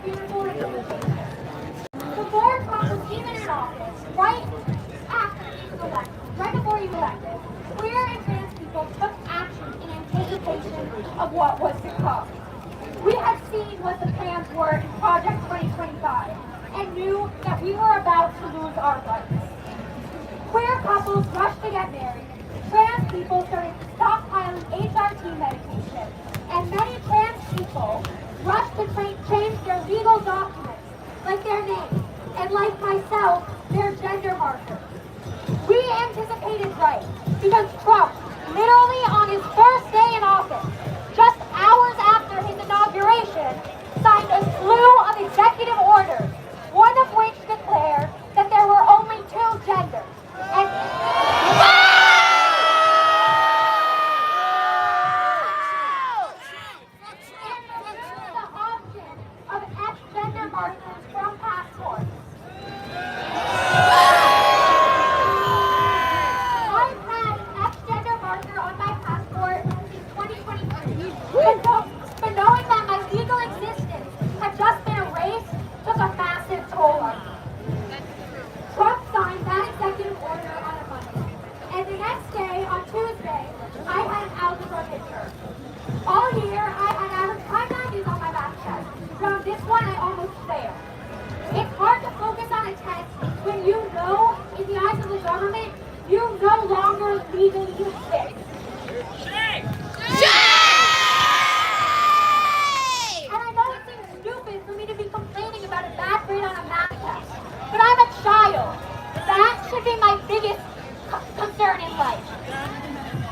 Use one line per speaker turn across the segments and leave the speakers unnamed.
fearful implications. Before Trump was even in office, right before he was elected, queer and trans people took action in anticipation of what was to come. We had seen what the plans were in Project 2025 and knew that we were about to lose our rights. Queer couples rushed to get married, trans people started stockpiling HRT medication, and many trans people rushed to change their legal documents, like their name, and like myself, their gender markers. We anticipated right because Trump, literally on his first day in office, just hours after his inauguration, signed a slew of executive orders, one of which declared that there were only two genders. And the option of X gender markers from passports. I've had an X gender marker on my passport since 2023, but knowing that my legal existence had just been erased took a massive toll on me. Trump signed that executive order on a Monday, and the next day, on Tuesday, I had an algebra midterm. All year, I had average high 90s on my math test, but on this one, I almost failed. It's hard to focus on a test when you know, in the eyes of the government, you no longer legally exist. And I know it seems stupid for me to be complaining about a bad grade on a math test, but I'm a child. That should be my biggest concern in life.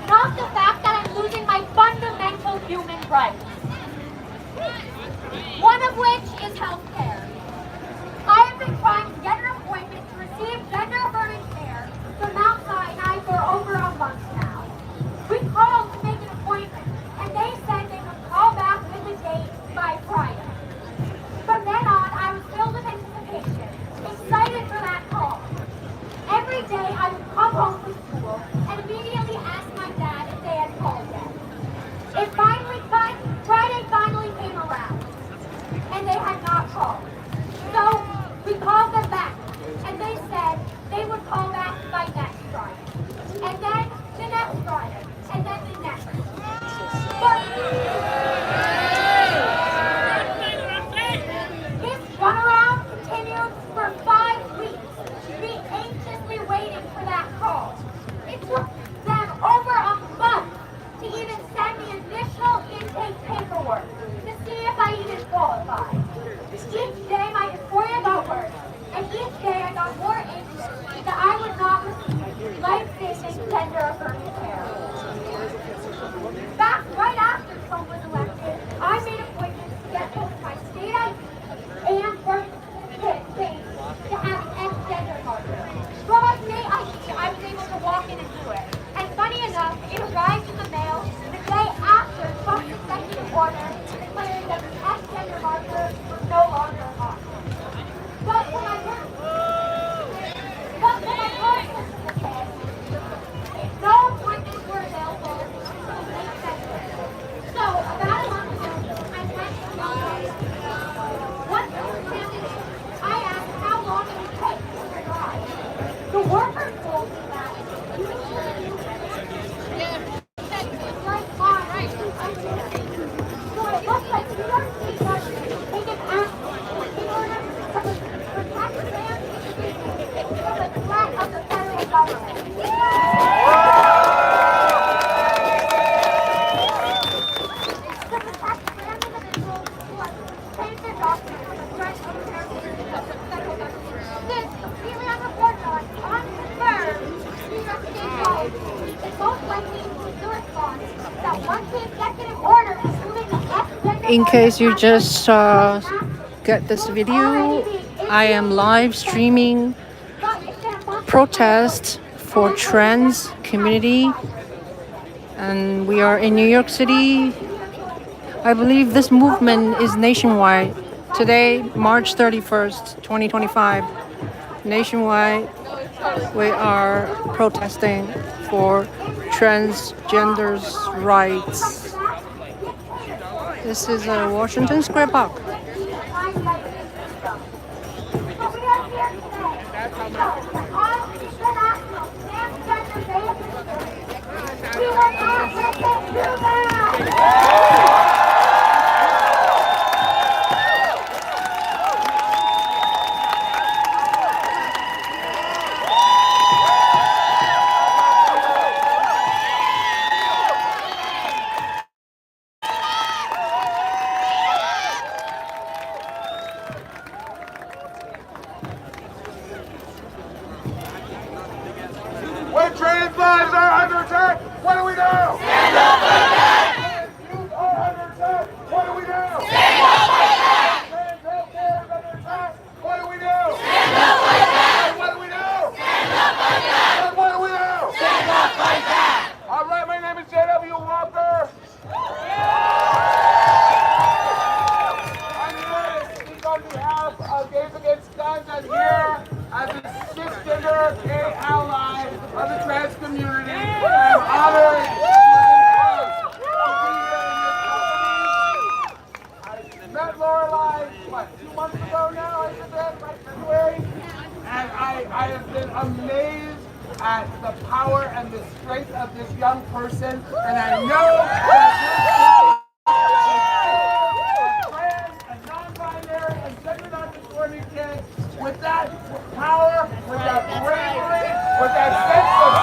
Not the fact that I'm losing my fundamental human rights. One of which is health care. I have been trying to get an appointment to receive gender-affirming care from Mount Sinai for over a month now. We called to make an appointment, and they said they would call back with a date by Friday. From then on, I was filled with anticipation, excited for that call. Every day, I would come home from school and immediately ask my dad if they had called yet. Friday finally came around, and they had not called. So we called them back, and they said they would call back by next Friday, and then the next Friday, and then the next. But this runaround continued for 5 weeks, me anxiously waiting for that call. It took them over a month to even send me initial intake paperwork to see if I even qualified. Each day my dysphoria got worse, and each day I got more anxious that I would not receive life-saving gender-affirming care. Back right after Trump was elected, I made appointments to get both my state ID and birth certificate changed to have an X gender marker. For my state ID, I was able to walk in and do it. And funny enough, it arrived in the mail the day after Trump's executive order declaring that the X gender marker was no longer an option. But for my birth certificate, no appointments were available until late February. So about a month ago, I went to the office. Once I was handed in, I asked how long it would take to arrive. The worker told me that you would like fine. So it looks like New York State government is taking action in order to protect trans individuals from the threat of the federal government. To protect trans individuals who have changed their documents from the threat of the federal government. This completely unreported on, unconfirmed, New York State policy is most likely the response that once the executive order removing the X-gender
In case you just get this video, I am live streaming protest for trans community, and we are in New York City. I believe this movement is nationwide. Today, March 31st, 2025, nationwide, we are protesting for transgenders' rights. This is Washington Square Park.
can do that!
When trans lives are under attack, what do we do? Stand up like that! Youth are under attack, what do we do? Stand up like that! Trans healthcare is under attack, what do we do? Stand up like that! What do we do? Stand up like that! What do we do? Stand up like that! All right, my name is J.W. Walker. I'm here to speak on behalf of Gays Against Guns. I'm here as a cisgender gay ally of the trans community. I'm honored to be here in this company. I met Lorelai, 2 months ago now, I did that, like February. And I have been amazed at the power and the strength of this young person. And I know that trans and non-binary and gender non-conforming kids, with that power, with that bravery, with that sense of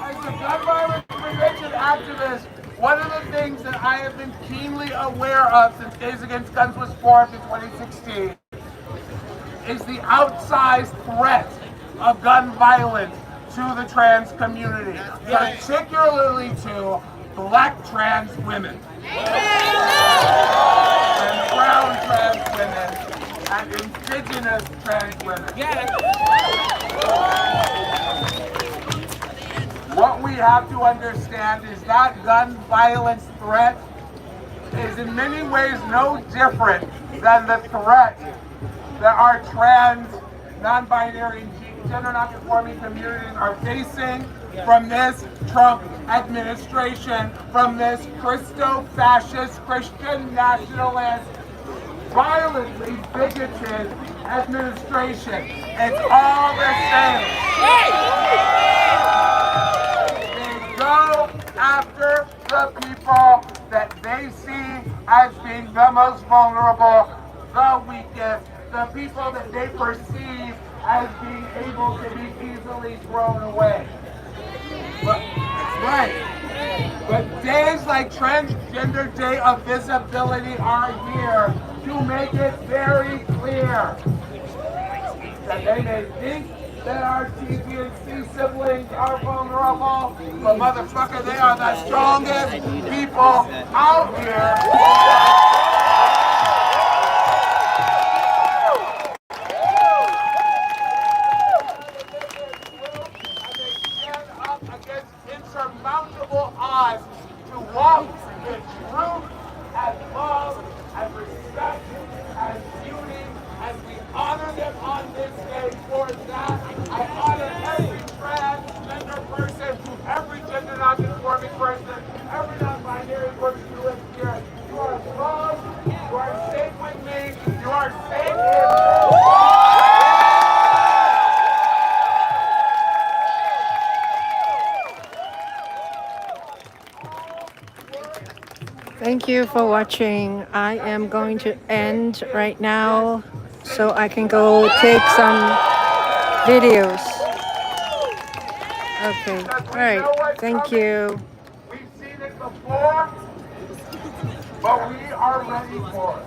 as a gun violence prevention activist, one of the things that I have been keenly aware of since Gays Against Guns was formed in 2016 is the outsized threat of gun violence to the trans community, particularly to Black trans women, and brown trans women, and indigenous trans women. What we have to understand is that gun violence threat is in many ways no different than the threat that our trans, non-binary, gender non-conforming communities are facing from this Trump administration, from this Christo-fascist, Christian nationalist, violently bigoted administration. It's all the same. They go after the people that they see as being the most vulnerable, the weakest, the people that they perceive as being able to be easily thrown away. That's right. But days like Transgender Day of Visibility are here to make it very clear that they may think that our TV and C siblings are vulnerable, but motherfucker, they are the strongest people out here. Insurmountable odds to walk in truth and love and respect and beauty, and we honor them on this day for that. I honor every transgender person, every gender non-conforming person, every non-binary person who lives here. You are loved, you are safe with me, you are safe in me.
Thank you for watching. I am going to end right now so I can go take some videos. Okay, all right. Thank you.
We've seen it before, but we are ready for it.